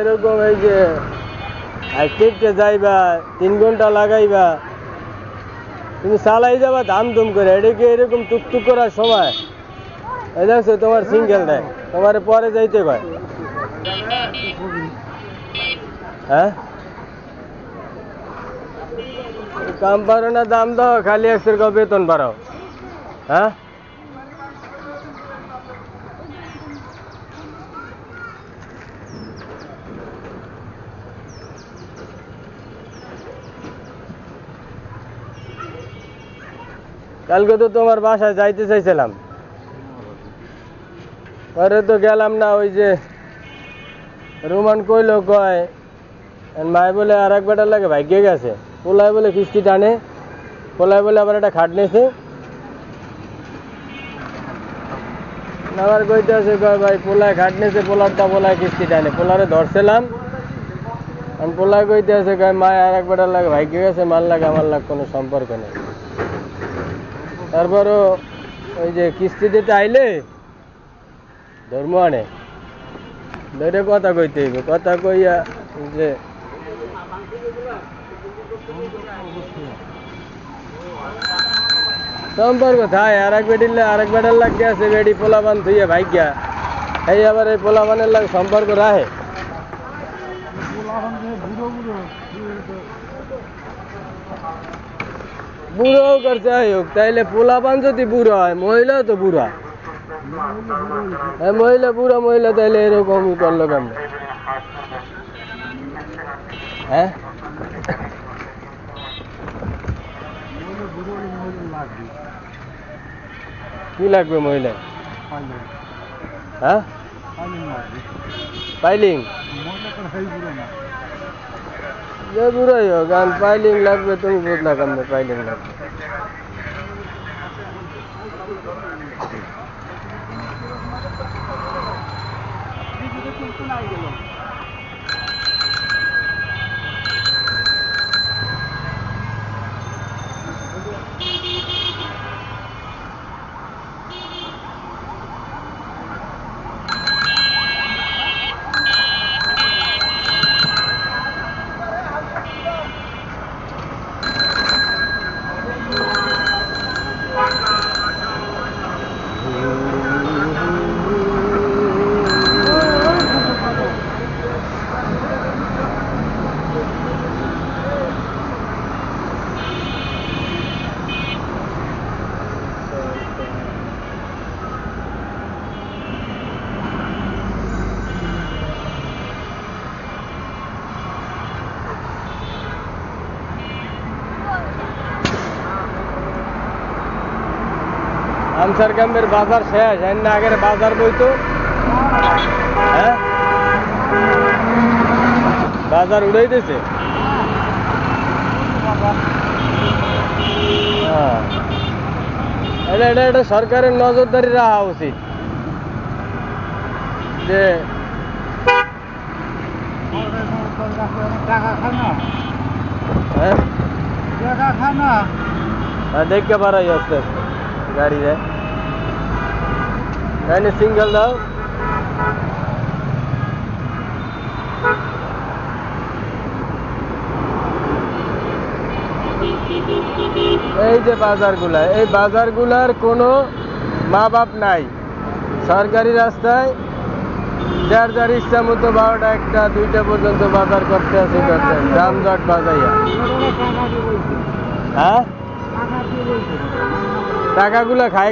এরকম এই যে হাইটেকটা যাইবা 3 ঘন্টা লাগাইবা, তুমি চালাই যাবা দাম দুম করে, এটা কি এরকম টুকটুক করার সময়? এই দেখছো তোমার সিঙ্গেল দেয়, তোমার পরে যাইতে কয়। হ্যাঁ, কাম পারো না দাম দাও, খালি 100 টাকা বেতন বাড়াও। হ্যাঁ, কালকে তো তোমার বাসায় যাইতে চাইছিলাম, পরে তো গেলাম না। ওই যে রোমান কইলো কয় মায় বলে আর এক বেটার লাগে ভাগ্যে গেছে, পোলায় বলে কিস্তি টানে, পোলায় বলে আবার একটা খাট নিয়েছে। আমার কইতে আছে কয় ভাই পোলায় খাট নিয়েছে, পোলারটা পোলায় কিস্তি টানে, পোলারে ধরছিলাম। আমি পোলায় কইতে আছে কয় মায় আর এক বেটার লাগে ভাগ্যে গেছে, মার লাগে আমার লাগ কোনো সম্পর্ক নেই। তারপরও ওই যে কিস্তি দিতে আইলে ধর্ম আনে, ধরে কথা কইতে হইবে, কথা কইয়া যে সম্পর্ক থাই। আর এক বেটিলে আর এক বেটার লাগে আছে, বেটি পোলাপান থুইয়া ভাগ্যা, এই আবার এই পোলাপানের লাগে সম্পর্ক রাহে। বুড়ো করছে হোক, তাইলে পোলাপান যদি বুড়ো হয়, মহিলা তো বুড়া, মহিলা বুড়া মহিলা, তাইলে এরকমই করলো কেমন? হ্যাঁ, কি লাগবে মহিলা? হ্যাঁ, পাইলিং যে বুড়াই হোক, গান পাইলিং লাগবে, তুমি বুঝলা কেমন পাইলিং লাগবে? আনসার ক্যাম্পের বাজার শেষ, না আগের বাজার বইতো। হ্যাঁ, বাজার উড়াই দিয়েছে। এটা এটা এটা সরকারের নজরদারি রাখা উচিত যে দেখতে পারাই আসতে গাড়ি রে, সিঙ্গেল দাও। এই যে বাজারগুলা, এই বাজারগুলার কোনো মা বাপ নাই, সরকারি রাস্তায় যার যার ইচ্ছা মতো 12টা 1টা 2টা পর্যন্ত বাজার করতে আছে, যানজট বাজাইয়া। হ্যাঁ, টাকাগুলা খায়